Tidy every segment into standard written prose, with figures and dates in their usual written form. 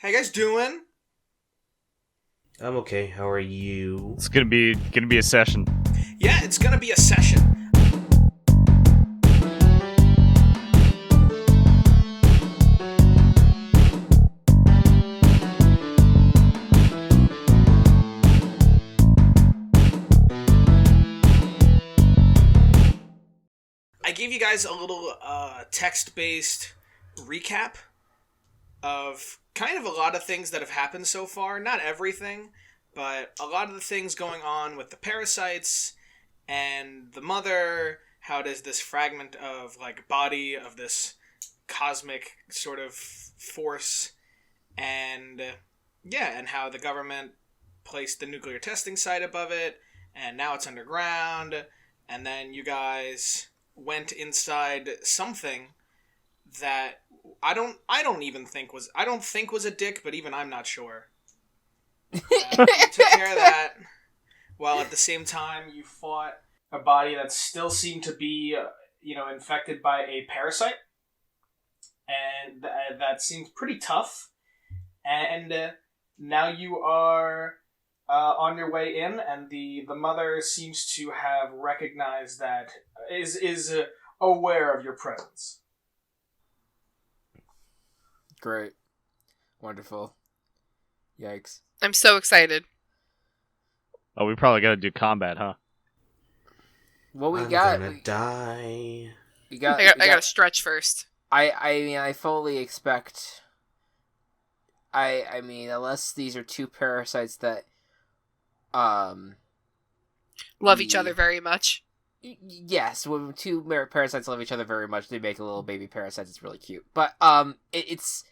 How you guys doing? I'm okay. How are you? It's gonna be a session. Yeah, it's gonna be a session. I gave you guys a little text-based recap of kind of a lot of things that have happened so far. Not everything, but a lot of the things going on with the parasites and the mother. How does this fragment of body of this cosmic sort of force, and and how the government placed the nuclear testing site above it, and now it's underground, and then you guys went inside something that I don't think was a dick, but even I'm not sure. You took care of that, while at the same time you fought a body that still seemed to be, infected by a parasite, and that seems pretty tough. And now you are on your way in, and the mother seems to have recognized that is aware of your presence. Great. Wonderful. Yikes. I'm so excited. Oh, we probably gotta do combat, huh? What we I'm got? gonna die. We got. I gotta stretch first. I mean, I fully expect. I mean, unless these are two parasites that, Love each other very much. Yes, when two parasites love each other very much, they make a little baby parasite. It's really cute. But it's.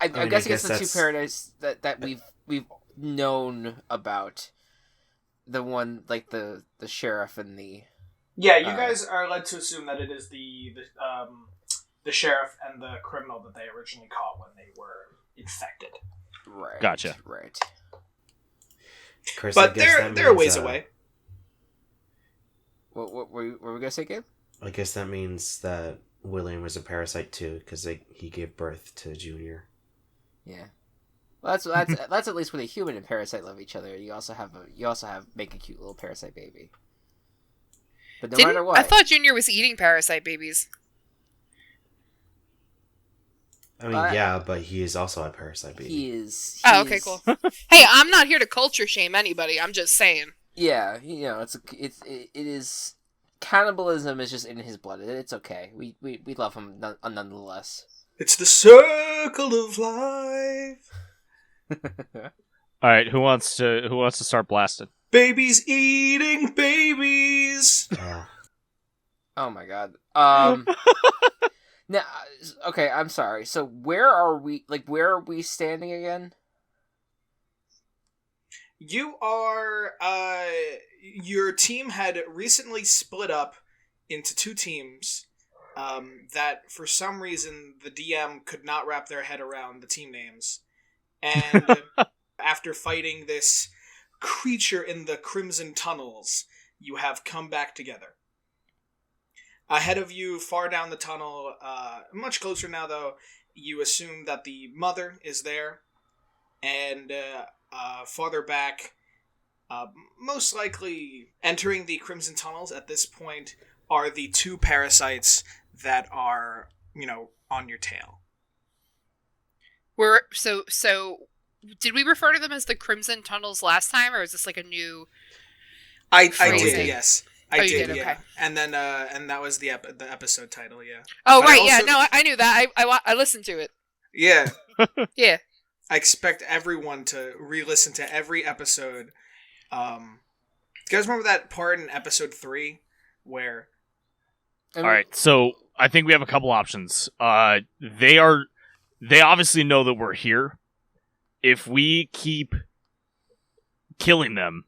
I guess it's the two parasites that we've known about. The one like the sheriff and the. Yeah, you guys are led to assume that it is the sheriff and the criminal that they originally caught when they were infected. Right. Gotcha. Right. Chris, But they're a ways away. What were we gonna say, Gabe? I guess that means that William was a parasite too, because he gave birth to Junior. Yeah. Well, that's at least when a human and parasite love each other. You also have make a cute little parasite baby. But no matter what, I thought Junior was eating parasite babies. I mean, yeah, but he is also a parasite baby. he is. Oh, okay, cool. Hey, I'm not here to culture shame anybody. I'm just saying. Yeah, it is. Cannibalism is just in his blood. It's okay. We love him nonetheless. It's the circle of life. All right, who wants to start blasting? Babies eating babies. Oh my god. Now, okay, I'm sorry. So where are we? Where are we standing again? You are, your team had recently split up into two teams, that for some reason the DM could not wrap their head around the team names. And after fighting this creature in the Crimson Tunnels, you have come back together. Ahead of you, far down the tunnel, much closer now though, you assume that the mother is there, and farther back, most likely entering the Crimson Tunnels at this point, are the two parasites that are, on your tail. So did we refer to them as the Crimson Tunnels last time, or is this like a new? I phrasing? did, yes. You did, did? yeah. Okay. And then, and that was the episode title, yeah. Oh, But right, also- yeah, no, I knew that. I listened to it. Yeah. Yeah. I expect everyone to re-listen to every episode. You guys remember that part in episode 3 where... All right, so I think we have a couple options. They obviously know that we're here. If we keep killing them,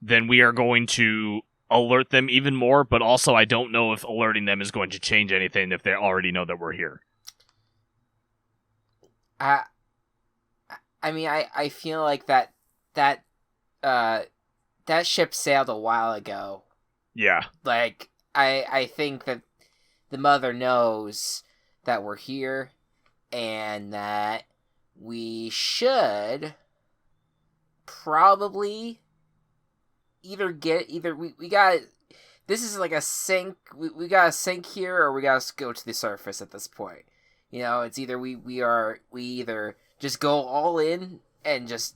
then we are going to alert them even more, but also I don't know if alerting them is going to change anything if they already know that we're here. I mean, I feel like that ship sailed a while ago. Yeah. I think that the mother knows that we're here, and that we should probably we got this is like a sink. We got to sink here, or we got to go to the surface at this point. You know, it's either we either just go all in and just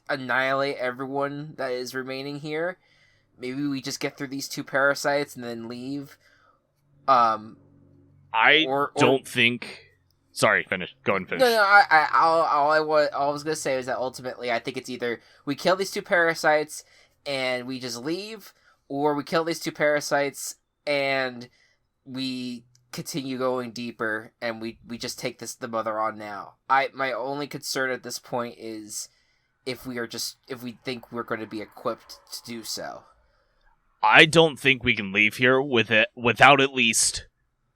annihilate everyone that is remaining here. Maybe we just get through these 2 parasites and then leave. I don't think. Sorry, finish. Go and finish. No. All I was gonna say is that ultimately, I think it's either we kill these 2 parasites and we just leave, or we kill these 2 parasites and we continue going deeper and we just take the mother on now. My only concern at this point is if we think we're going to be equipped to do so. I don't think we can leave here without at least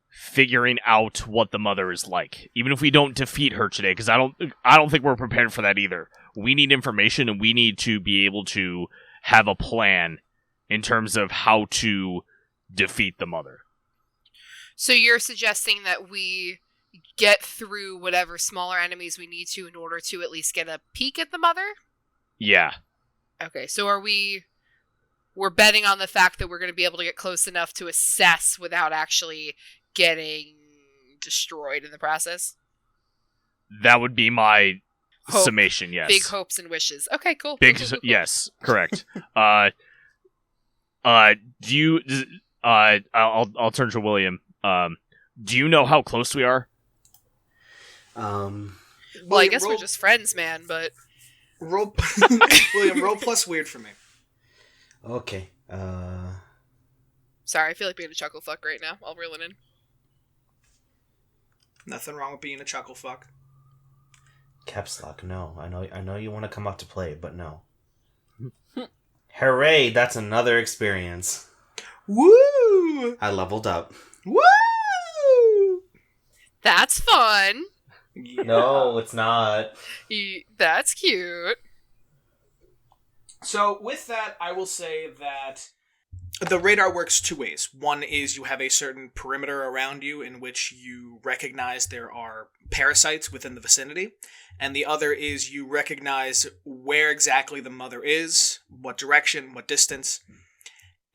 figuring out what the mother is like. Even if we don't defeat her today, because I don't think we're prepared for that either. We need information, and we need to be able to have a plan in terms of how to defeat the mother. So you're suggesting that we get through whatever smaller enemies we need to in order to at least get a peek at the mother? Yeah. Okay, so we're betting on the fact that we're going to be able to get close enough to assess without actually getting destroyed in the process? That would be my summation, yes. Big hopes and wishes. Okay, cool. Cool. Yes, correct. Do you... I'll turn to William. Do you know how close we are? Well, I guess we're just friends, man, but... William, roll plus weird for me. Okay. Sorry, I feel like being a chuckle fuck right now. I'll reel it in. Nothing wrong with being a chuckle fuck. Caps lock, no. I know you want to come out to play, but no. Hooray, that's another experience. Woo! I leveled up. Woo! That's fun. Yeah. No, it's not. That's cute. So with that, I will say that the radar works 2 ways. One is you have a certain perimeter around you in which you recognize there are parasites within the vicinity. And the other is you recognize where exactly the mother is, what direction, what distance.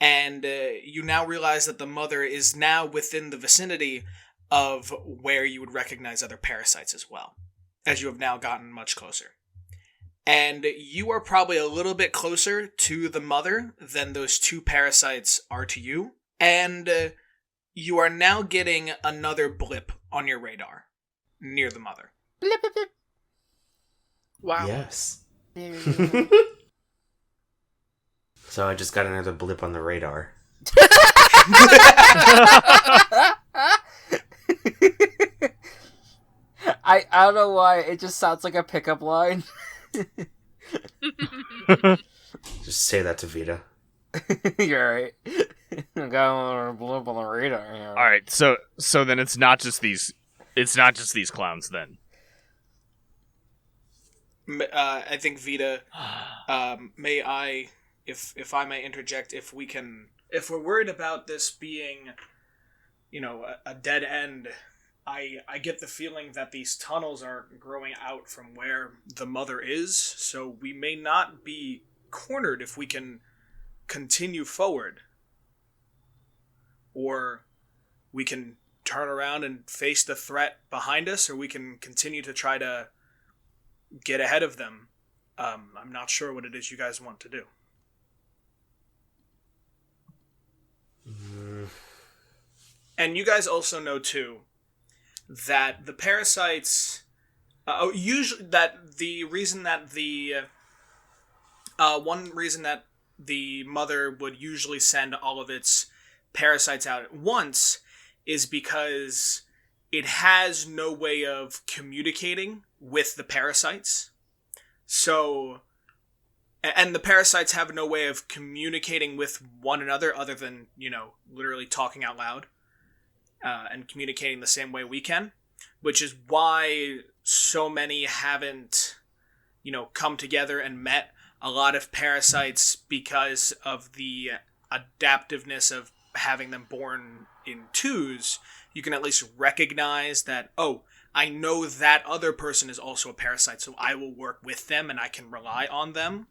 And you now realize that the mother is now within the vicinity of where you would recognize other parasites as well, as you have now gotten much closer. And you are probably a little bit closer to the mother than those 2 parasites are to you. And you are now getting another blip on your radar near the mother. Blip, blip, blip. Wow. Yes. There we go. So I just got another blip on the radar. I don't know why, it just sounds like a pickup line. Just say that to Vita. You're right. Got a blip on the radar. Yeah. All right, so then it's not just these clowns then. I think Vita, may I, if I may interject, if we're worried about this being, a dead end, I get the feeling that these tunnels are growing out from where the mother is, so we may not be cornered if we can continue forward. Or we can turn around and face the threat behind us, or we can continue to try to get ahead of them. I'm not sure what it is you guys want to do. And you guys also know, too, that the parasites... usually, that the reason that one reason that the mother would usually send all of its parasites out at once is because it has no way of communicating with the parasites. So... And the parasites have no way of communicating with one another other than, literally talking out loud. And communicating the same way we can, which is why so many haven't, come together and met. A lot of parasites, because of the adaptiveness of having them born in twos, you can at least recognize that, I know that other person is also a parasite, so I will work with them and I can rely on them,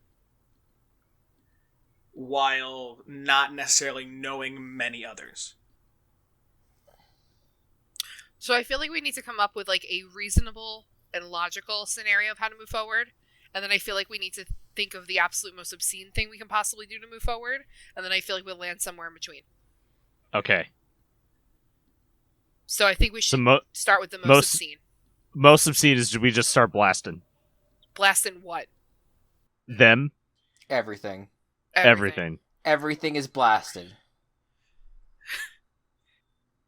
while not necessarily knowing many others. So I feel like we need to come up with like a reasonable and logical scenario of how to move forward. And then I feel like we need to think of the absolute most obscene thing we can possibly do to move forward. And then I feel like we'll land somewhere in between. Okay. So I think we should start with the most obscene. Most obscene is we just start blasting. Blasting what? Them. Everything. Everything is blasted.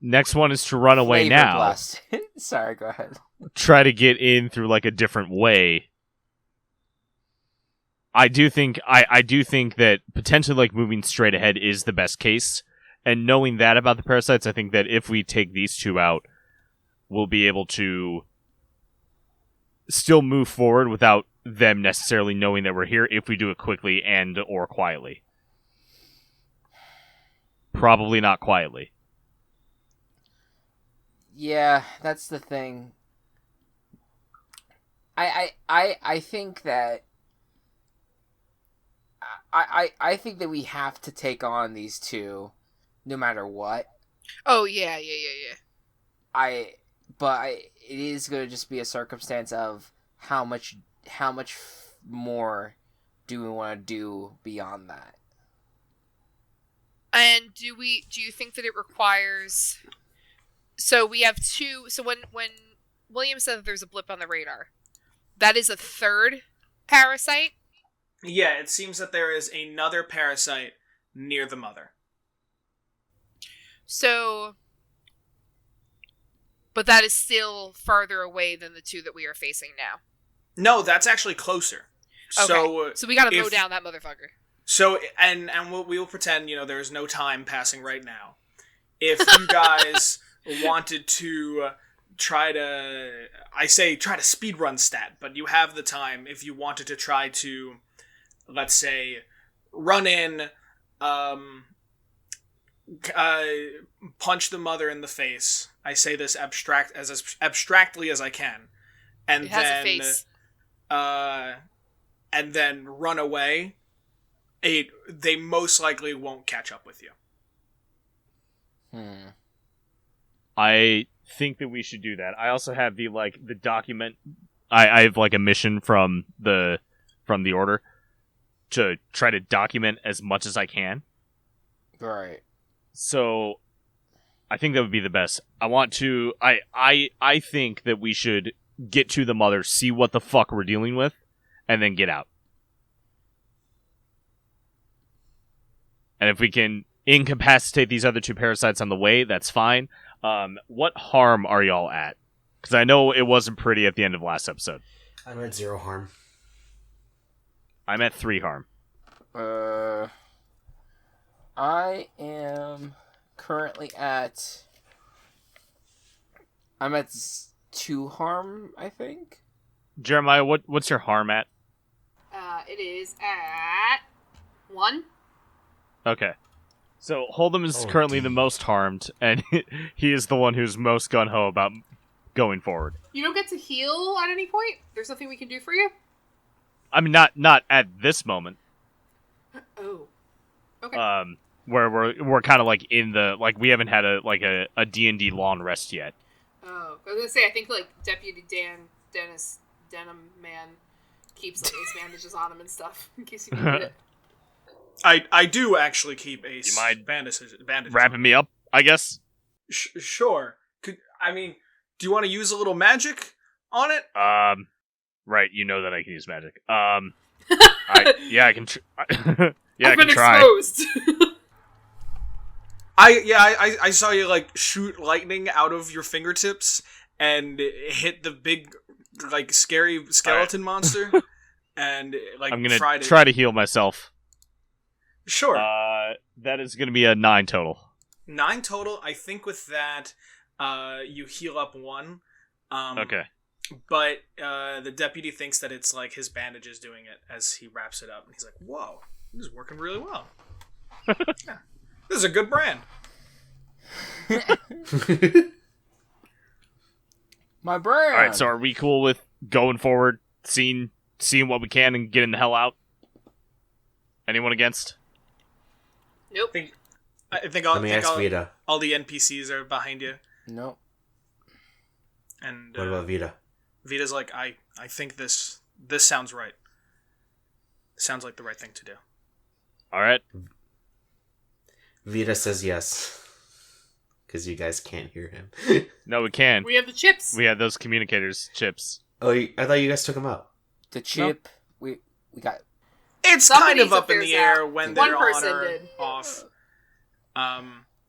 Next one is to run away Flavor now. blasted. Sorry, go ahead. Try to get in through like a different way. I do think that potentially like moving straight ahead is the best case. And knowing that about the parasites, I think that if we take these two out, we'll be able to still move forward without them necessarily knowing that we're here if we do it quickly and or quietly. Probably not quietly. Yeah, that's the thing. I think that I think that we have to take on these two no matter what. Oh yeah. It is going to just be a circumstance of how much more do we want to do beyond that. And do you think that it requires? So we have two. So when William said that there's a blip on the radar, that is a third parasite. Yeah, it seems that there is another parasite near the mother. So, but that is still farther away than the two that we are facing now. No, that's actually closer. Okay. So we gotta mow down that motherfucker. So, and we will pretend, there is no time passing right now. If you guys wanted to try to speedrun stat, but you have the time if you wanted to try to, let's say, run in, punch the mother in the face. I say this as abstractly as I can. And it has a face. And then run away. They most likely won't catch up with you. I think that we should do that. I also have the document. I have like a mission from the order to try to document as much as I can. Right. So I think that would be the best. I think that we should get to the mother, see what the fuck we're dealing with, and then get out. And if we can incapacitate these other two parasites on the way, that's fine. What harm are y'all at? Because I know it wasn't pretty at the end of last episode. I'm at 0 harm. I'm at 3 harm. I am currently at... I'm at 2 harm, I think. Jeremiah, what's your harm at? It is at 1. Okay. So Hold'em is currently the most harmed, and he is the one who's most gung-ho about going forward. You don't get to heal at any point? There's nothing we can do for you? I mean, not at this moment. Oh. Okay. Where we're kind of like in the, like, we haven't had a D&D long rest yet. Oh. I was gonna say, I think, like, Deputy Dennis Denim Man keeps, like, ace bandages on him and stuff, in case you need it. I do actually keep ace bandages. Wrapping me up, I guess? Sure. Do you want to use a little magic on it? Right, you know that I can use magic. I can I've been exposed. I saw you, like, shoot lightning out of your fingertips and hit the big, like, scary skeleton monster. And, like, I'm gonna try to heal myself. Sure. That is gonna be a 9 total. 9 total. I think with that, you heal up 1. Okay. But the deputy thinks that it's like his bandages doing it as he wraps it up, and he's like, "Whoa, this is working really well. Yeah, this is a good brand." My brand. All right, so are we cool with going forward, seeing what we can, and getting the hell out? Anyone against? Nope. I think Let me ask Vita. all the NPCs are behind you. Nope. And What about Vita? Vita's like, I think this sounds right. Sounds like the right thing to do. All right. Vita says yes. Because you guys can't hear him. No, we can. We have the chips. We have those communicators chips. Oh, I thought you guys took him out. The chip. We got. It's Somebody kind of needs to up in figure the this air out. when One they're person on or did. off.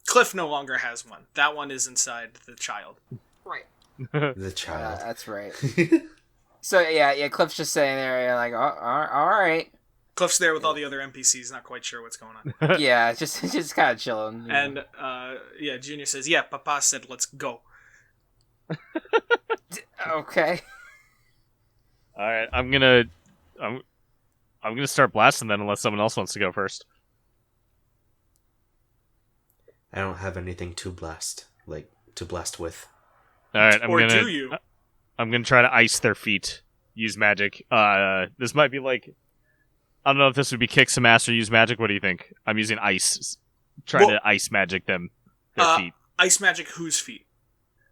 Cliff no longer has one. That one is inside the child. Right. The child. That's right. So yeah. Cliff's just sitting there, and like, all right. Cliff's there with all the other NPCs, not quite sure what's going on. Yeah, just kind of chilling. And Junior says, "Yeah, Papa said let's go." Okay. All right, I'm gonna start blasting then, unless someone else wants to go first. I don't have anything to blast with. All right, do you? I'm gonna try to ice their feet. Use magic. This might be like, I don't know if this would be kick some ass or use magic. What do you think? I'm using ice, trying to ice magic their feet. Ice magic whose feet?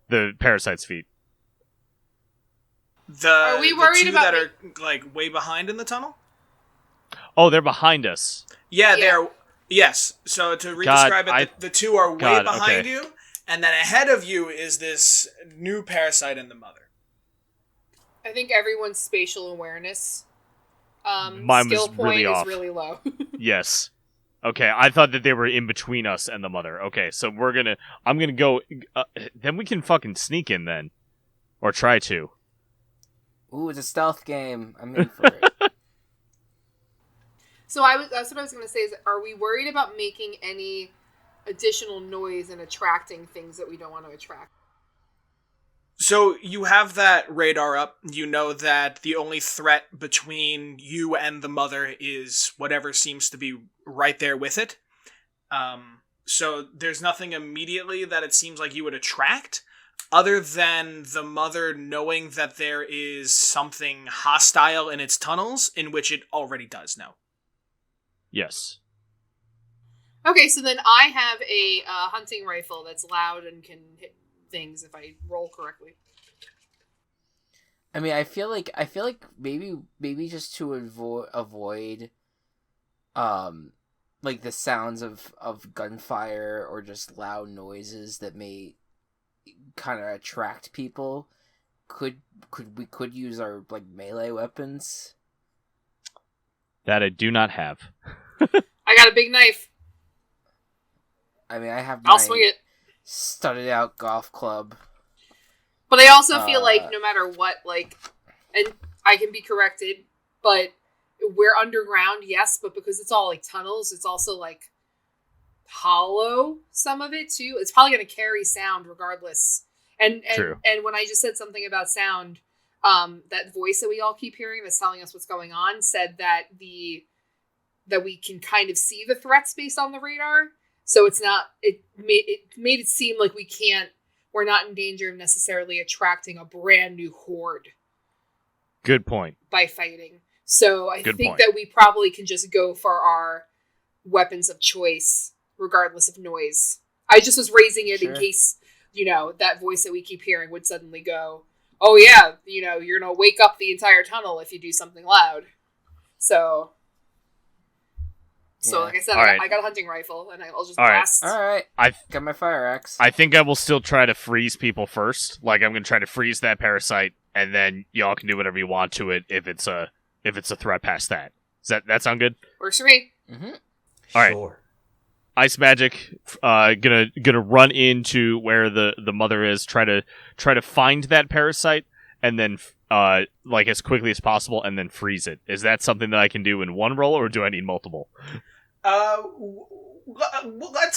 The parasite's feet. Are we worried the two about that are like way behind in the tunnel? Oh, they're behind us. Yeah, Yeah. they're yes. So to re-describe it, the two are way God, behind okay. you, and then ahead of you is this new parasite and the mother. I think everyone's spatial awareness Mine skill was point really is off. really low. Yes. Okay, I thought that they were in between us and the mother. Okay, so I'm gonna go. Then we can fucking sneak in then, or try to. Ooh, it's a stealth game. I'm in for it. So that's what I was going to say is, are we worried about making any additional noise and attracting things that we don't want to attract? So you have that radar up. You know that the only threat between you and the mother is whatever seems to be right there with it. So there's nothing immediately that it seems like you would attract, other than the mother knowing that there is something hostile in its tunnels, in which it already does know. Yes. Okay, so then I have a hunting rifle that's loud and can hit things if I roll correctly. I mean, I feel like maybe just to avoid like the sounds of gunfire or just loud noises that may kind of attract people. Could we use our like melee weapons? That I do not have. I got a big knife. I mean, I have I'll my swing it. studded out golf club. But I also feel like no matter what, like, and I can be corrected, but we're underground, yes, but because it's all like tunnels, it's also like hollow, some of it too. It's probably going to carry sound regardless. And True. And when I just said something about sound, that voice that we all keep hearing that's telling us what's going on said that that we can kind of see the threats based on the radar. So it's not, it made it seem like we're not in danger of necessarily attracting a brand new horde Good point. by fighting. So I Good think point. that we probably can just go for our weapons of choice, regardless of noise. I just was raising it in Sure. case, that voice that we keep hearing would suddenly go, oh yeah, you're going to wake up the entire tunnel if you do something loud. So Yeah. like I said, All right. I got a hunting rifle, and I'll just All right. blast. All right, I got my fire axe. I think I will still try to freeze people first. Like I'm gonna try to freeze that parasite, and then y'all can do whatever you want to it if it's a threat past that. Does that sound good? Works for me. Mm-hmm. All right. Sure. Ice magic. Gonna run into where the mother is. Try to find that parasite, and then like as quickly as possible, and then freeze it. Is that something that I can do in one roll, or do I need multiple?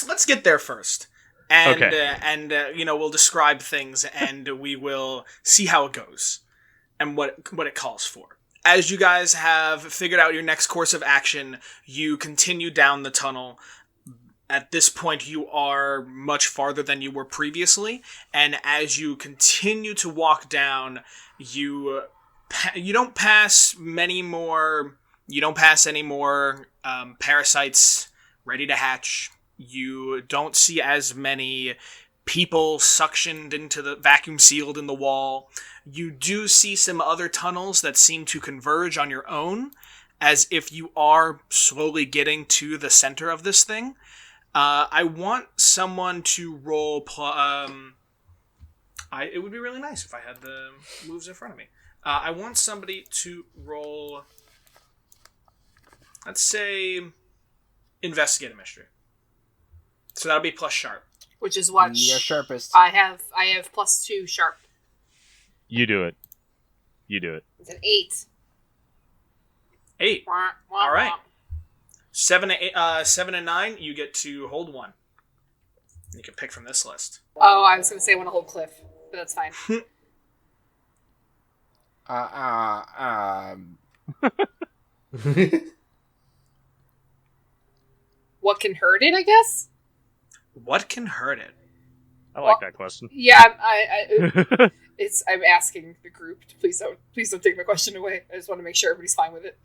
Let's get there first, and Okay. we'll describe things, and we will see how it goes, and what it calls for. As you guys have figured out your next course of action, you continue down the tunnel, at this point you are much farther than you were previously, and as you continue to walk down, you don't pass many more. You don't pass any more parasites ready to hatch. You don't see as many people suctioned into the vacuum sealed in the wall. You do see some other tunnels that seem to converge on your own, as if you are slowly getting to the center of this thing. I want someone to roll. It would be really nice if I had the moves in front of me. I want somebody to roll. Let's say investigate a mystery. So that'll be plus sharp. Which is what You're sharpest. I have +2 sharp. You do it. It's an 8. 8. Wah, wah, All right. wah. 7 and 9, you get to hold one. You can pick from this list. Oh, I was going to say I want to hold Cliff, but that's fine. What can hurt it, I guess? What can hurt it? I like that question. Yeah, I'm asking the group to please don't take my question away. I just want to make sure everybody's fine with it.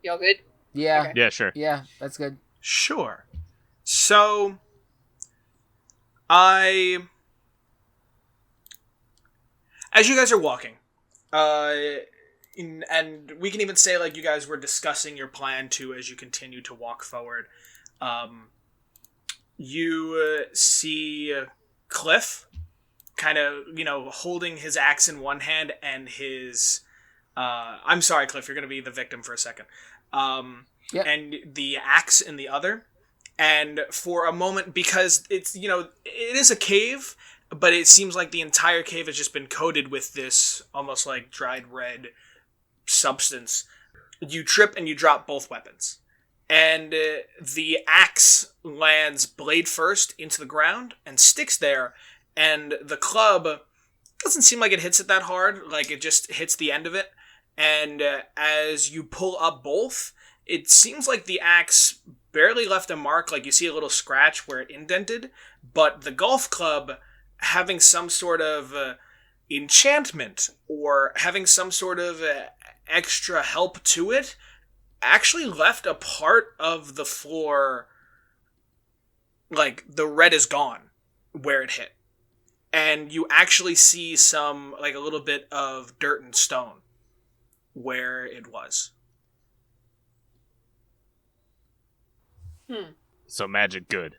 Y'all good? Yeah. Okay. Yeah, sure. Yeah, that's good. Sure. So, as you guys are walking, and we can even say like you guys were discussing your plan too as you continue to walk forward. You see Cliff kind of, holding his axe in one hand and his... I'm sorry, Cliff, you're going to be the victim for a second. Yep. And the axe in the other. And for a moment, because it's, it is a cave, but it seems like the entire cave has just been coated with this almost like dried red substance. You trip and you drop both weapons. And the axe lands blade first into the ground and sticks there. And the club doesn't seem like it hits it that hard. Like it just hits the end of it. And as you pull up both, it seems like the axe barely left a mark. Like you see a little scratch where it indented. But the golf club, having some sort of enchantment or having some sort of extra help to it, actually left a part of the floor, like the red is gone where it hit. And you actually see some, like a little bit of dirt and stone where it was. So magic good.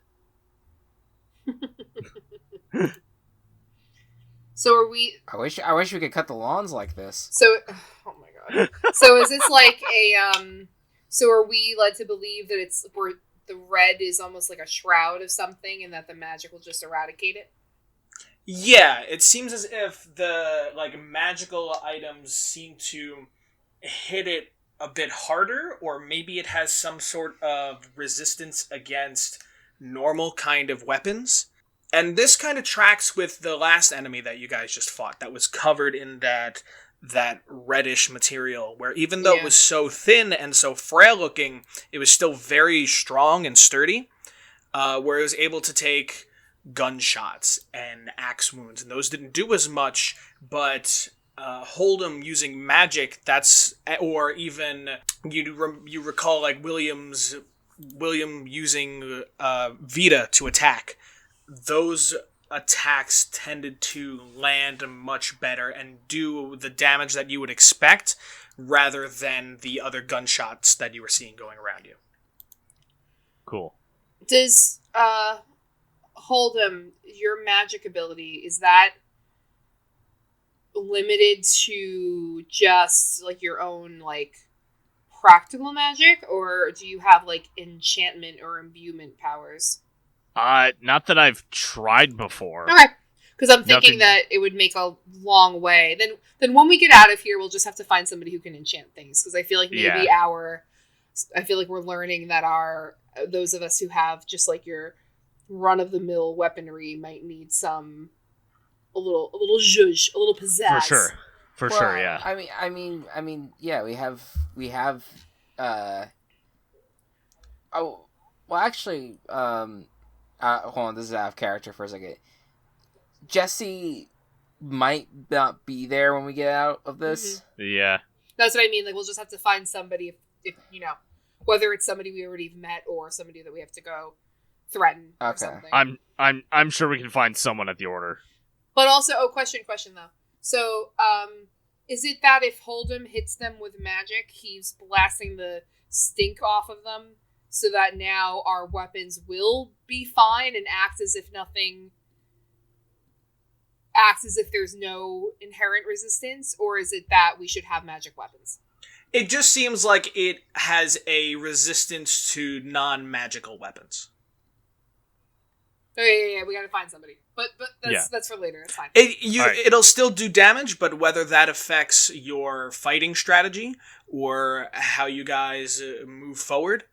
So are we... I wish we could cut the lawns like this. So... Oh my god. So is this like a... So are we led to believe that it's... where the red is almost like a shroud of something and that the magic will just eradicate it? Yeah, it seems as if the magical items seem to hit it a bit harder, or maybe it has some sort of resistance against normal kind of weapons. And this kind of tracks with the last enemy that you guys just fought that was covered in that reddish material, where even though it was so thin and so frail looking, it was still very strong and sturdy, where it was able to take gunshots and axe wounds, and those didn't do as much, but Hold'em using magic, or even you recall like William using Vita to attack. Those attacks tended to land much better and do the damage that you would expect, rather than the other gunshots that you were seeing going around you. Cool. Does Hold'em, your magic ability, is that limited to just like your own like practical magic, or do you have like enchantment or imbuement powers? Not that I've tried before. Okay, because I'm thinking Nothing. that it would make a long way. Then when we get out of here, we'll just have to find somebody who can enchant things, because I feel like maybe I feel like we're learning that those of us who have just like your run of the mill weaponry might need a little zhuzh, a little pizzazz. For sure, yeah. I mean, yeah, we have Well, actually, hold on, this is out of character for a second. Jesse might not be there when we get out of this. Yeah. That's what I mean. Like, we'll just have to find somebody, if whether it's somebody we already met or somebody that we have to go threaten or something. I'm sure we can find someone at the Order. But also, question though. So, is it that if Hold'em hits them with magic, he's blasting the stink off of them, so that now our weapons will be fine and act as if there's no inherent resistance, or is it that we should have magic weapons? It just seems like it has a resistance to non-magical weapons. Oh, yeah, we gotta find somebody. But that's for later, it's fine. It'll still do damage, but whether that affects your fighting strategy or how you guys move forward,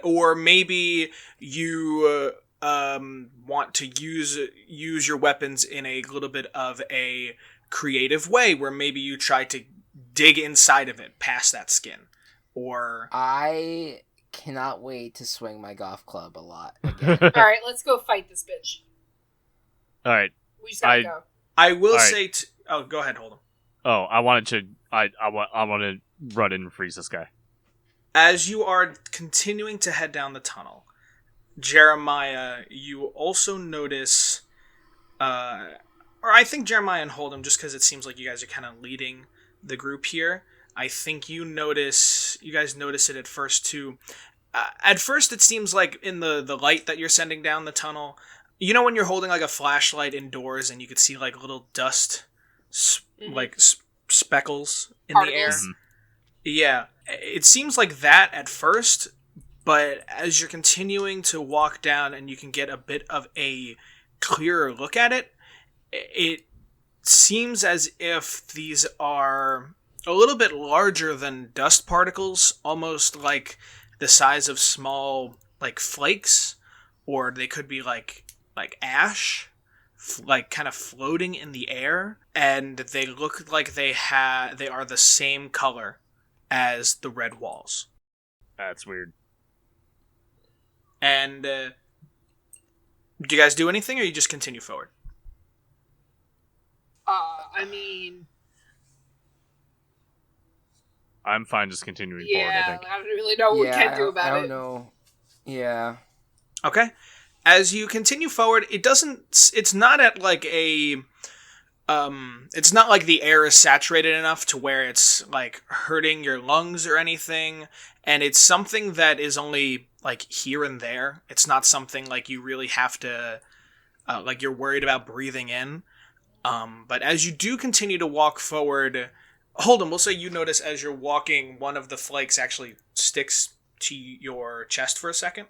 or maybe you want to use your weapons in a little bit of a creative way, where maybe you try to dig inside of it past that skin, or I cannot wait to swing my golf club a lot. All right, let's go fight this bitch. All right. We just gotta go. I will say. Go ahead, hold on. Oh, I want to run in and freeze this guy. As you are continuing to head down the tunnel, Jeremiah, you also notice, or I think Jeremiah and Hold'em, just because it seems like you guys are kind of leading the group here, I think you guys notice it at first too. At first it seems like in the light that you're sending down the tunnel, you know when you're holding like a flashlight indoors and you could see like little dust, like speckles in the air? Particles. Yeah, it seems like that at first, but as you're continuing to walk down and you can get a bit of a clearer look at it, it seems as if these are a little bit larger than dust particles, almost like the size of small like flakes, or they could be like ash, like kind of floating in the air, and they look like they are the same color as the red walls. That's weird. And do you guys do anything, or you just continue forward? I mean, I'm fine just continuing forward, I think. I don't really know what we can do about it. I don't know. Yeah. Okay. As you continue forward, it's not at like a, it's not like the air is saturated enough to where it's like hurting your lungs or anything, and it's something that is only like here and there. It's not something like you really have to, like you're worried about breathing in. But as you do continue to walk forward, Hold'em, we'll say you notice as you're walking, one of the flakes actually sticks to your chest for a second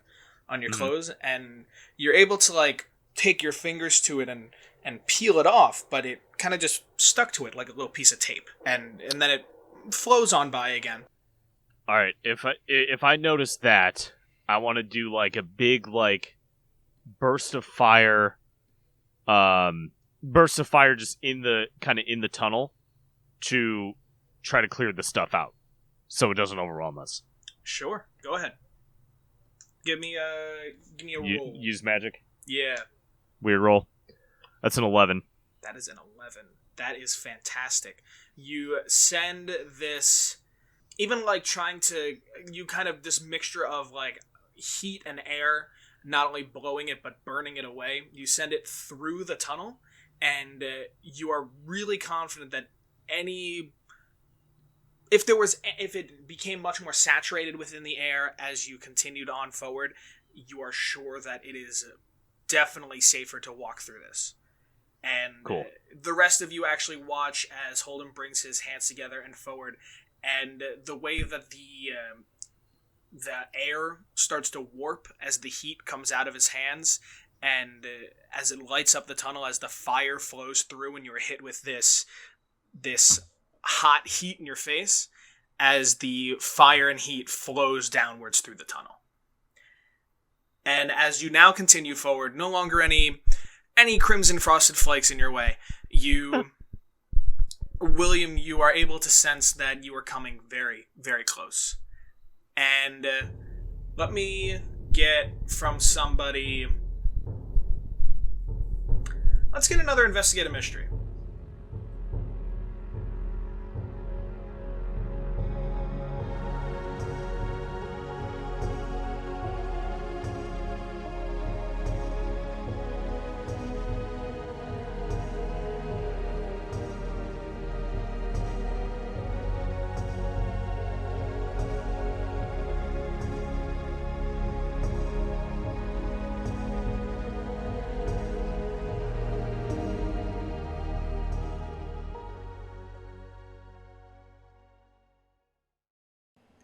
on your clothes, and you're able to like take your fingers to it and peel it off, but it kind of just stuck to it like a little piece of tape, and then it flows on by again. All right, if I notice that, I want to do like a big like burst of fire just in the tunnel to try to clear the stuff out so it doesn't overwhelm us. Sure, go ahead. Give me a roll. Use magic? Yeah. Weird roll. That's an 11. That is an 11. That is fantastic. You send this, even like trying to, you kind of, this mixture of like heat and air, not only blowing it but burning it away. You send it through the tunnel, and you are really confident that if it became much more saturated within the air as you continued on forward, you are sure that it is definitely safer to walk through this. And cool. The rest of you actually watch as Hold'em brings his hands together and forward, and the way that the air starts to warp as the heat comes out of his hands, and as it lights up the tunnel, as the fire flows through, and you're hit with this hot heat in your face, as the fire and heat flows downwards through the tunnel. And as you now continue forward, no longer any crimson frosted flakes in your way, William, you are able to sense that you are coming very, very close. And Let me get from somebody... Let's get another investigative mystery.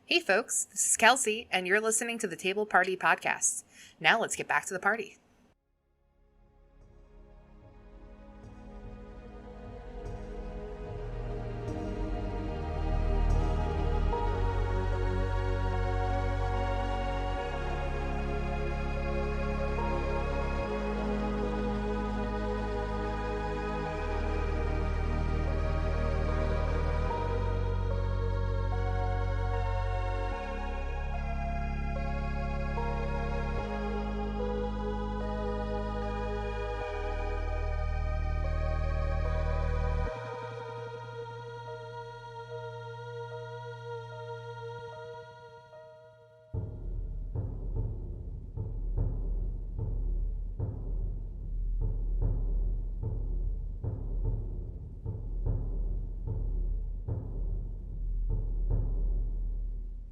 Hey folks, this is Kelsey, and you're listening to the Table Party Podcast. Now let's get back to the party.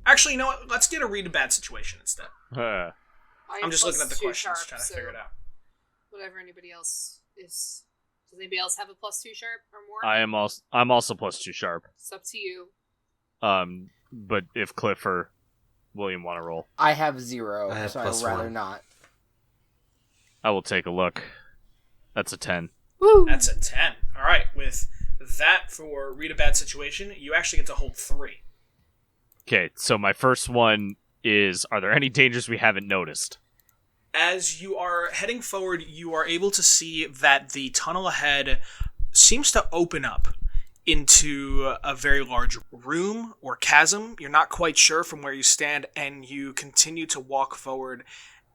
Actually, you know what? Let's get a read a bad situation instead. Huh. I'm just looking at the questions, trying to figure it out. Whatever anybody else is. Does anybody else have a +2 sharp or more? I'm also +2 sharp. It's up to you. But if Cliff or William want to roll, I have 0, I have so I'd rather +1. not. I will take a look. That's a 10. Woo! That's a 10. All right, with that for read a bad situation, you actually get to hold 3. Okay, so my first one is: are there any dangers we haven't noticed? As you are heading forward, you are able to see that the tunnel ahead seems to open up into a very large room or chasm. You're not quite sure from where you stand, and you continue to walk forward.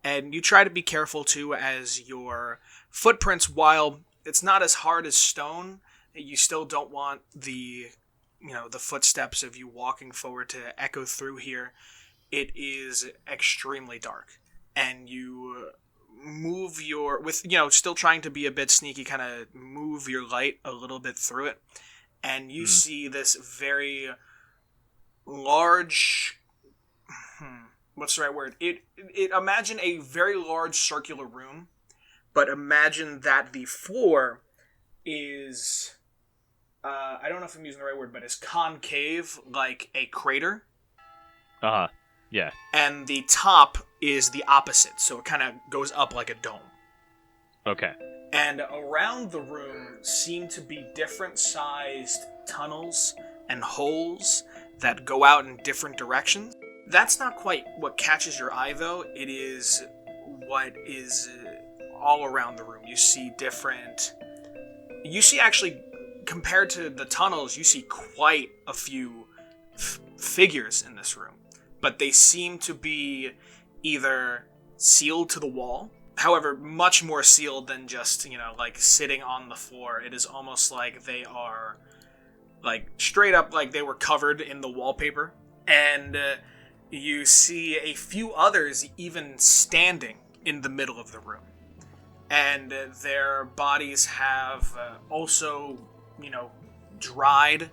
And you try to be careful, too, as your footprints, while it's not as hard as stone, you still don't want the footsteps of you walking forward to echo through here. It is extremely dark. And you move still trying to be a bit sneaky, kind of move your light a little bit through it. And you see this very large, what's the right word? Imagine a very large circular room, but imagine that the floor is, I don't know if I'm using the right word, but is concave like a crater. Yeah. And the top is the opposite, so it kind of goes up like a dome. Okay. And around the room seem to be different sized tunnels and holes that go out in different directions. That's not quite what catches your eye, though. It is what is all around the room. You see actually, compared to the tunnels, you see quite a few figures in this room. But they seem to be either sealed to the wall, however, much more sealed than just, like sitting on the floor. It is almost like they are, like, straight up like they were covered in the wallpaper. And you see a few others even standing in the middle of the room. And their bodies have also, dried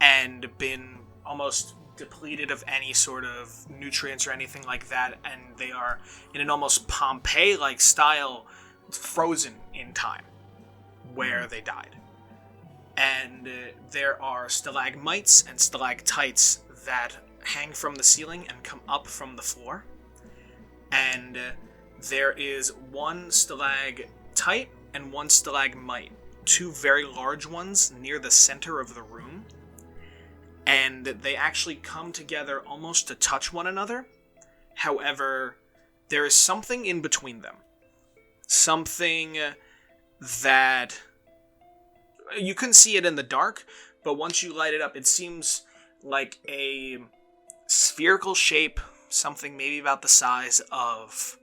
and been almost depleted of any sort of nutrients or anything like that, and they are in an almost Pompeii-like style, frozen in time where they died. And there are stalagmites and stalactites that hang from the ceiling and come up from the floor. And there is one stalactite and one stalagmite, two very large ones near the center of the room. And they actually come together almost to touch one another. However, there is something in between them. Something that you couldn't see it in the dark, but once you light it up, it seems like a spherical shape something maybe about the size of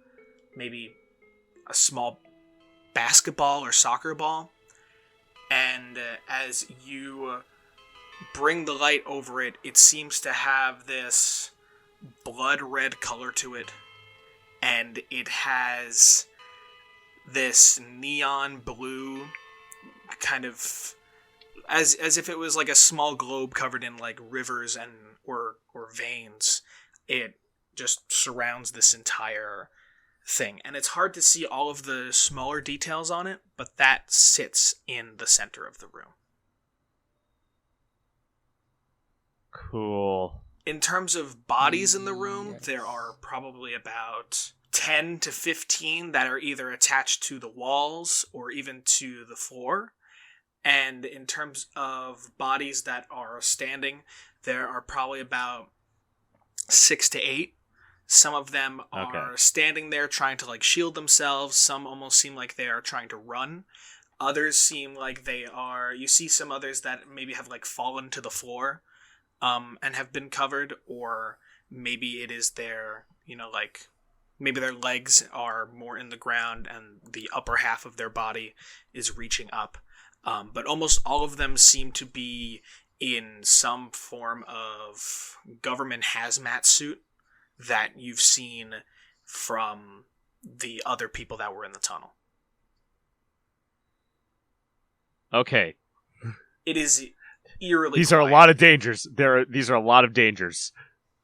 maybe a small basketball or soccer ball. And as you bring the light over it, it seems to have this blood red color to it. And it has this neon blue kind of, as if it was like a small globe covered in like rivers and or veins. It just surrounds this entire thing, and it's hard to see all of the smaller details on it, but that sits in the center of the room. Cool. In terms of bodies in the room, there are probably about 10 to 15 that are either attached to the walls or even to the floor. And in terms of bodies that are standing, there are probably about 6 to 8. Some of them are standing there trying to like shield themselves. Some almost seem like they are trying to run. Others seem like they are... You see some others that maybe have like fallen to the floor and have been covered, or maybe it is their, like maybe their legs are more in the ground and the upper half of their body is reaching up. But almost all of them seem to be in some form of government hazmat suit that you've seen from the other people that were in the tunnel. Okay. It is eerily These quiet. are a lot of dangers. These are a lot of dangers.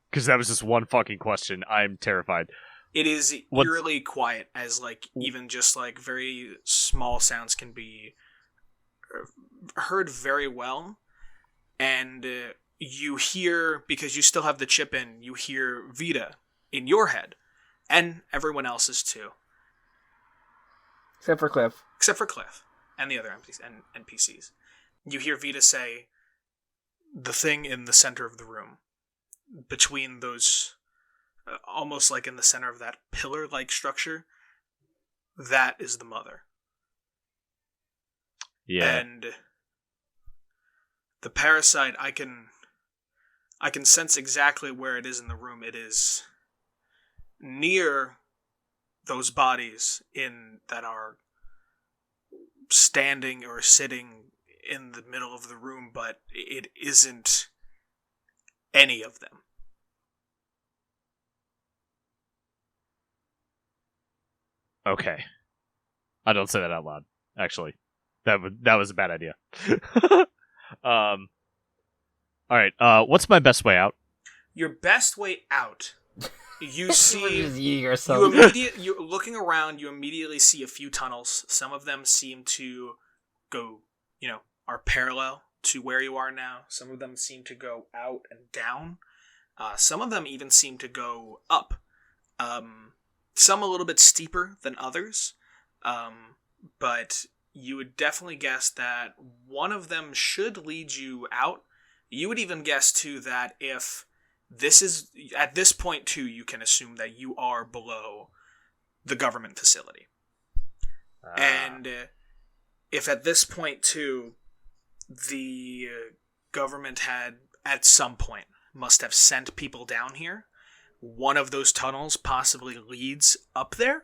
Because that was just one fucking question. I'm terrified. It is eerily quiet, as like even just like very small sounds can be heard very well. And you hear, because you still have the chip in, you hear Vita in your head. And everyone else's too. Except for Cliff. Except for Cliff and the other NPCs. You hear Vita say, the thing in the center of the room, between those, almost like in the center of that pillar-like structure, that is the mother. Yeah. And the parasite, I can sense exactly where it is in the room. It is near those bodies that are standing or sitting in the middle of the room, but it isn't any of them. Okay. I don't say that out loud, actually. That was a bad idea. All right. What's my best way out? Your best way out. You see, yourself. you're looking around. You immediately see a few tunnels. Some of them seem to go, are parallel to where you are now. Some of them seem to go out and down. Some of them even seem to go up. Some a little bit steeper than others. But you would definitely guess that one of them should lead you out. You would even guess, too, that if this is... At this point, too, you can assume that you are below the government facility. And if at this point, too, the government had, at some point, must have sent people down here, one of those tunnels possibly leads up there.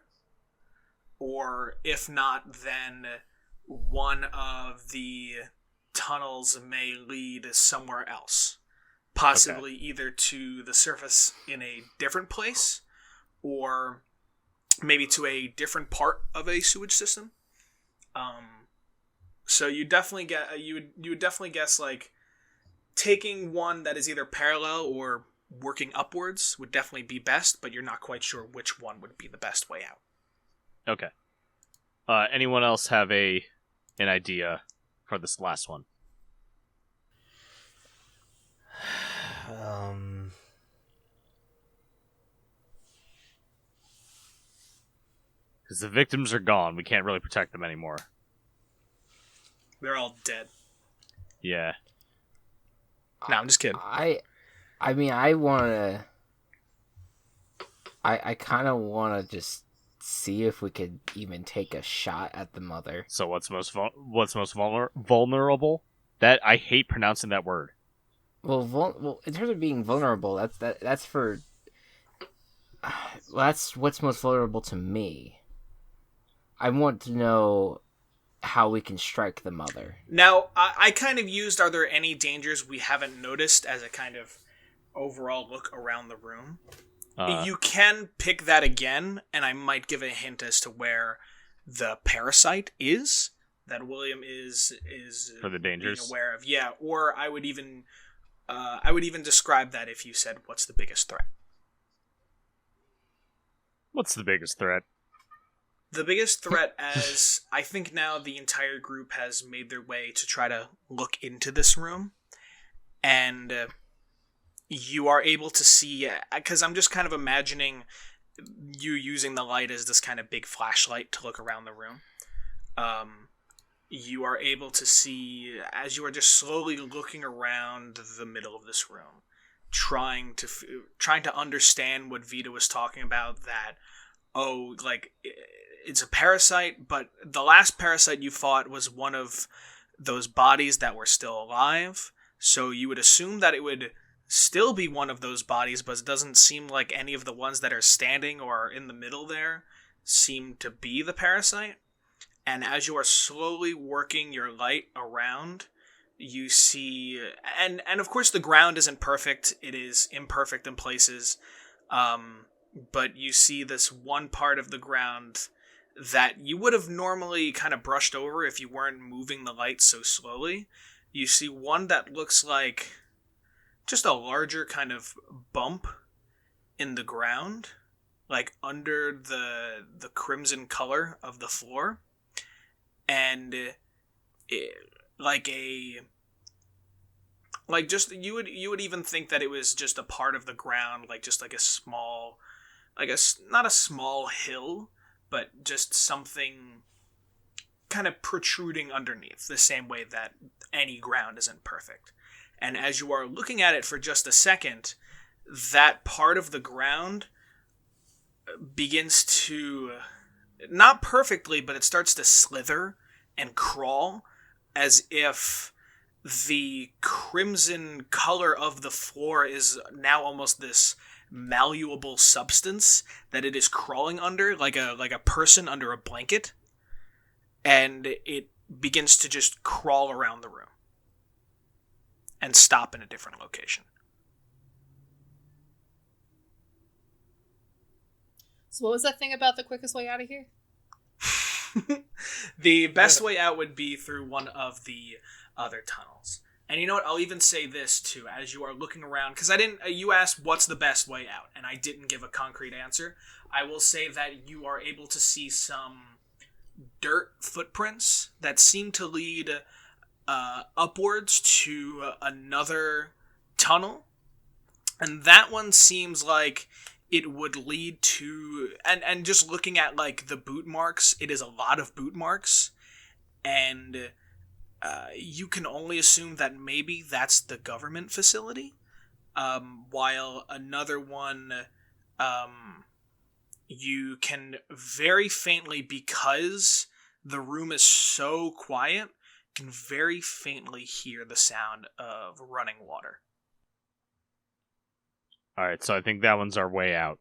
Or if not, then one of the tunnels may lead somewhere else. Possibly either to the surface in a different place, or maybe to a different part of a sewage system. So you definitely get you would definitely guess like taking one that is either parallel or working upwards would definitely be best, but you're not quite sure which one would be the best way out. Okay. Anyone else have an idea for this last one? Because the victims are gone. We can't really protect them anymore. They're all dead. Yeah. No, I'm just kidding. I mean, I kind of want to just see if we could even take a shot at the mother. So what's most vulnerable? That I hate pronouncing that word. Well, in terms of being vulnerable, that's for Well, that's what's most vulnerable to me. I want to know how we can strike the mother. Now, I kind of used are there any dangers we haven't noticed as a kind of overall look around the room. You can pick that again, and I might give a hint as to where the parasite is that William is for the dangers being aware of. Yeah, or I would even describe that if you said what's the biggest threat. What's the biggest threat? The biggest threat, as I think now the entire group has made their way to try to look into this room, and you are able to see, because I'm just kind of imagining you using the light as this kind of big flashlight to look around the room. You are able to see, as you are just slowly looking around the middle of this room, trying to understand what Vita was talking about, that, it's a parasite, but the last parasite you fought was one of those bodies that were still alive, so you would assume that it would still be one of those bodies, but it doesn't seem like any of the ones that are standing or in the middle there seem to be the parasite. And as you are slowly working your light around, you see, and of course the ground isn't perfect, it is imperfect in places, but you see this one part of the ground that you would have normally kind of brushed over if you weren't moving the light so slowly. You see one that looks like just a larger kind of bump in the ground, like under the crimson color of the floor, and you would even think that it was just a part of the ground, like just like a small, not a small hill, but just something kind of protruding underneath, the same way that any ground isn't perfect. And as you are looking at it for just a second, that part of the ground begins to, not perfectly, but it starts to slither and crawl as if the crimson color of the floor is now almost this malleable substance that it is crawling under, like a person under a blanket, and it begins to just crawl around the room and stop in a different location. So what was that thing about the quickest way out of here? The best way out would be through one of the other tunnels. And you know what? I'll even say this too, as you are looking around, because you asked what's the best way out, and I didn't give a concrete answer. I will say that you are able to see some dirt footprints that seem to lead upwards to another tunnel, and that one seems like it would lead to, and just looking at like the boot marks, it is a lot of boot marks, and you can only assume that maybe that's the government facility, while another one, you can very faintly, because the room is so quiet, can very faintly hear the sound of running water. Alright, so I think that one's our way out.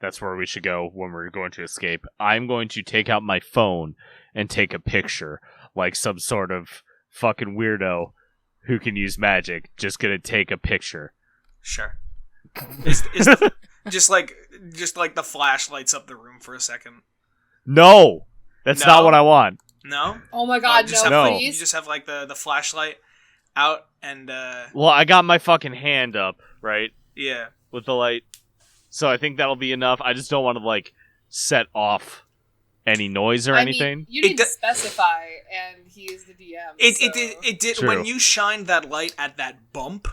That's where we should go when we're going to escape. I'm going to take out my phone and take a picture, like some sort of fucking weirdo who can use magic. Just gonna take a picture. Sure. Just like the flash lights up the room for a second. No! That's not what I want. No? Oh my god, please. You just have like the flashlight out and Well, I got my fucking hand up, right? Yeah. With the light. So I think that'll be enough. I just don't want to like set off any noise or anything. Mean, you didn't specify, and he is the DM. It did True. When you shined that light at that bump,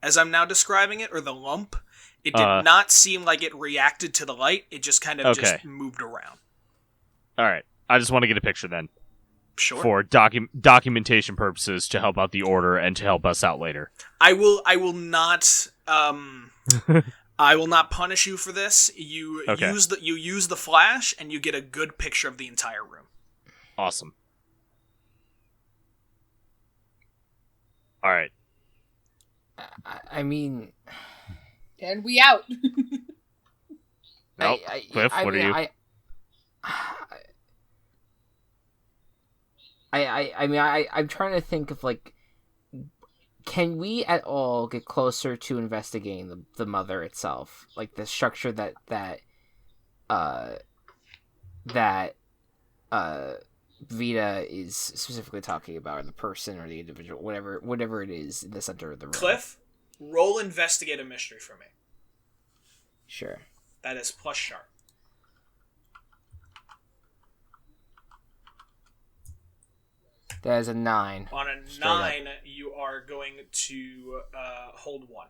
as I'm now describing it, or the lump, it did not seem like it reacted to the light. It just kind of just moved around. All right. I just want to get a picture then. Sure. For documentation purposes, to help out the order and to help us out later. I will not I will not punish you for this. You use the flash and you get a good picture of the entire room. Awesome. All right. I mean, and we out. Nope. Cliff, what are you? I'm trying to think of like, can we at all get closer to investigating the mother itself, like the structure that Vita is specifically talking about, or the person or the individual, whatever it is in the center of the room. Cliff, roll investigate a mystery for me. Sure. That is plus sharp. That is a 9. On a 9, you are going to hold 1.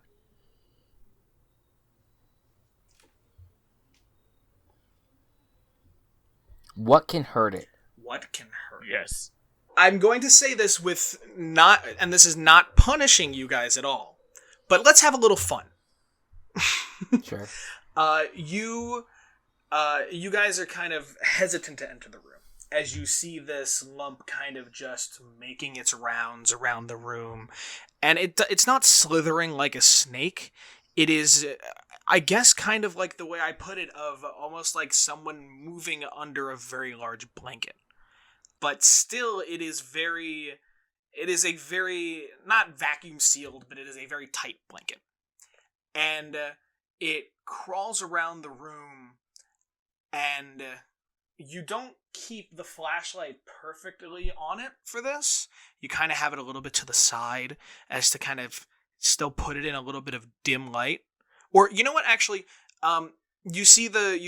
What can hurt it? What can hurt? Yes. I'm going to say this with not, and this is not punishing you guys at all, but let's have a little fun. Sure. You guys are kind of hesitant to enter the room as you see this lump kind of just making its rounds around the room, and it's not slithering like a snake. It is, I guess, kind of like the way I put it, of almost like someone moving under a very large blanket. But still, it is a very, not vacuum sealed, but it is a very tight blanket. And it crawls around the room, and you don't keep the flashlight perfectly on it for this. You kind of have it a little bit to the side as to kind of still put it in a little bit of dim light. Or, you know what, actually, you see the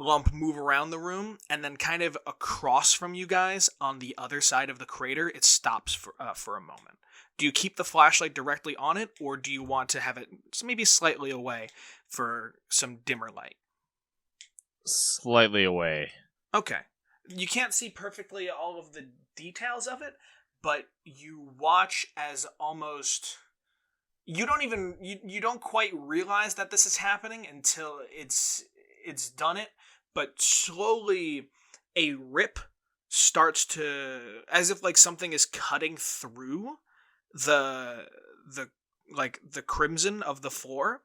lump move around the room, and then kind of across from you guys on the other side of the crater, it stops for a moment. Do you keep the flashlight directly on it, or do you want to have it maybe slightly away for some dimmer light? Slightly away. Okay. You can't see perfectly all of the details of it, but you watch as almost... You don't quite realize that this is happening until it's done it, but slowly a rip starts to, as if like something is cutting through the crimson of the floor.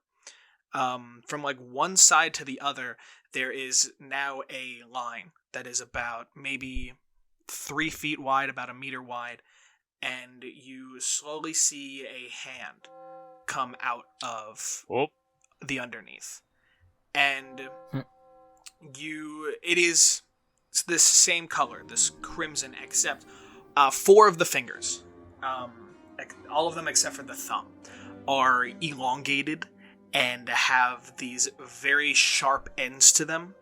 From like one side to the other, there is now a line that is about maybe 3 feet wide, about 1 meter wide, and you slowly see a hand come out of the underneath. And it is this same color, this crimson, except 4 of the fingers, all of them except for the thumb, are elongated and have these very sharp ends to them,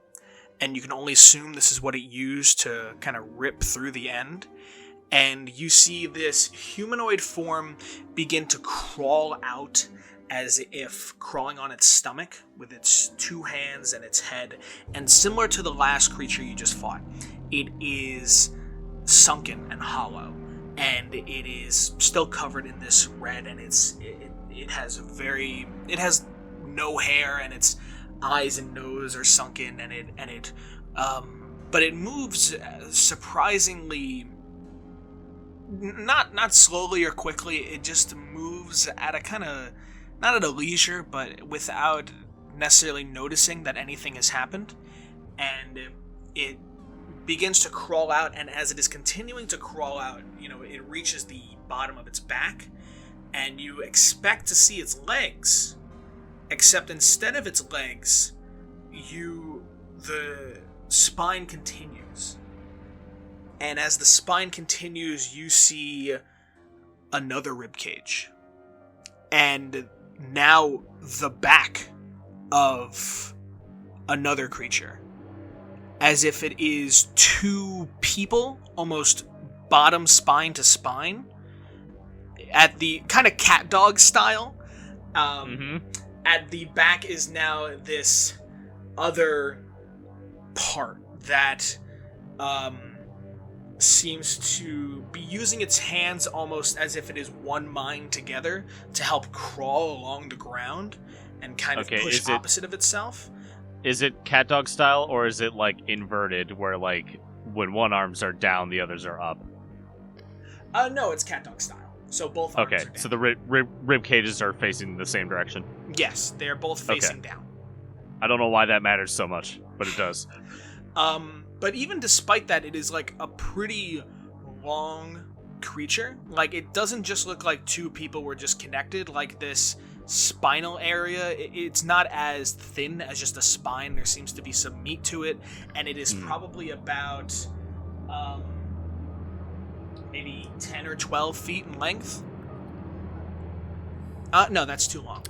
and you can only assume this is what it used to kind of rip through the end. And you see this humanoid form begin to crawl out, as if crawling on its stomach with its 2 hands and its head. And similar to the last creature you just fought, it is sunken and hollow, and it is still covered in this red, and it has no hair, and its eyes and nose are sunken, but it moves surprisingly, not slowly or quickly. It just moves at a kind of, not at a leisure, but without necessarily noticing that anything has happened. And it begins to crawl out, and as it is continuing to crawl out, it reaches the bottom of its back, and you expect to see its legs, except instead of its legs, the spine continues. And as the spine continues, you see another ribcage. And now the back of another creature. As if it is 2 people, almost bottom spine to spine, at the kind of cat dog style. At the back is now this other part that seems to be using its hands almost as if it is one mind together to help crawl along the ground and kind of push opposite of itself. Is it cat dog style, or is it like inverted, where like when one arms are down, the others are up? No, it's cat dog style. So both arms are down. So the rib cages are facing the same direction. Yes, they're both facing down. I don't know why that matters so much, but it does. But even despite that, it is like a pretty long creature. Like, it doesn't just look like two people were just connected. Like, this spinal area, it's not as thin as just a spine. There seems to be some meat to it, and it is probably about maybe 10 or 12 feet in length. No, that's too long.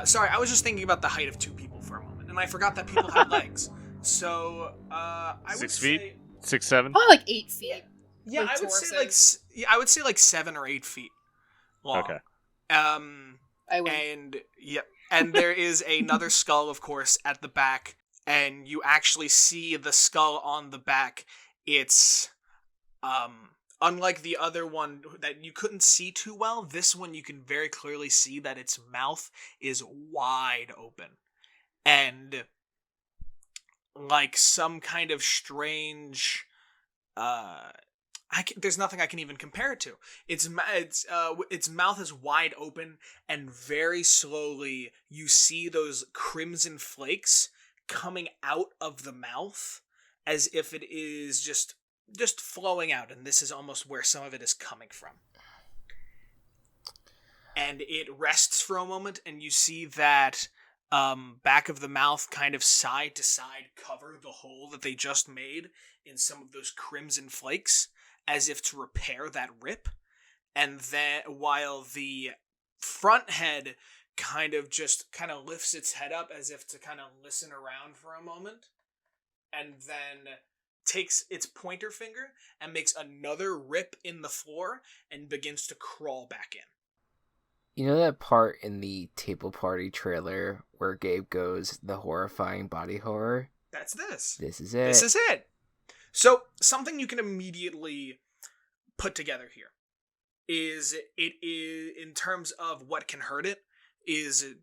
Sorry, I was just thinking about the height of two people for a moment, and I forgot that people have legs. So, I would 6 say... feet? 6, 7? Probably like 8 feet. Yeah, With I would say like 7 or 8 feet long. Okay. I would. And there is another skull, of course, at the back, and you actually see the skull on the back. It's unlike the other one that you couldn't see too well. This one you can very clearly see that its mouth is wide open, and like some kind of strange. There's nothing I can even compare it to. Its mouth is wide open, and very slowly you see those crimson flakes coming out of the mouth, as if it is just flowing out, and this is almost where some of it is coming from. And it rests for a moment, and you see that back of the mouth, kind of side to side, cover the hole that they just made in some of those crimson flakes, as if to repair that rip. And then while the front head kind of lifts its head up as if to kind of listen around for a moment, and then takes its pointer finger and makes another rip in the floor and begins to crawl back in. You know that part in the Table Party trailer where Gabe goes, the horrifying body horror? That's this. This is it. This is it. So, something you can immediately put together here is, in terms of what can hurt it, is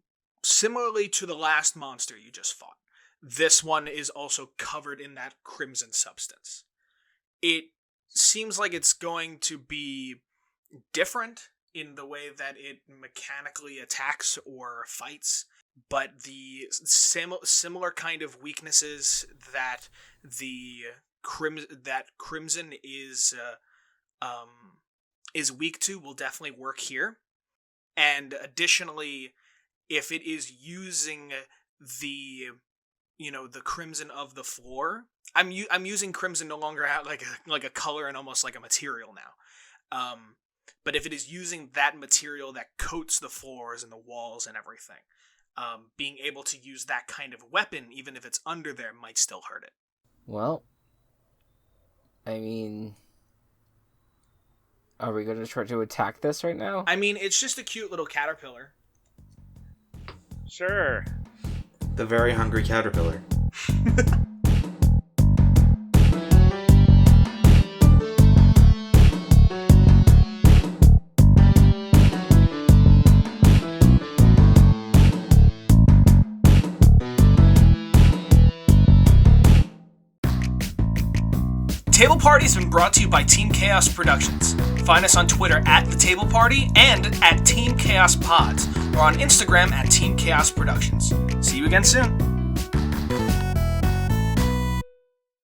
similarly to the last monster you just fought. This one is also covered in that crimson substance. It seems like it's going to be different in the way that it mechanically attacks or fights, but the similar kind of weaknesses that Crimson is weak to will definitely work here. And additionally, if it is using the crimson of the floor, I'm using crimson no longer like a color and almost like a material now. But if it is using that material that coats the floors and the walls and everything, being able to use that kind of weapon, even if it's under there, might still hurt it. Well, I mean, are we going to try to attack this right now? I mean, it's just a cute little caterpillar. Sure. The very hungry caterpillar. Table Party has been brought to you by Team Chaos Productions. Find us on Twitter at The Table Party and at Team Chaos Pods, or on Instagram at Team Chaos Productions. See you again soon.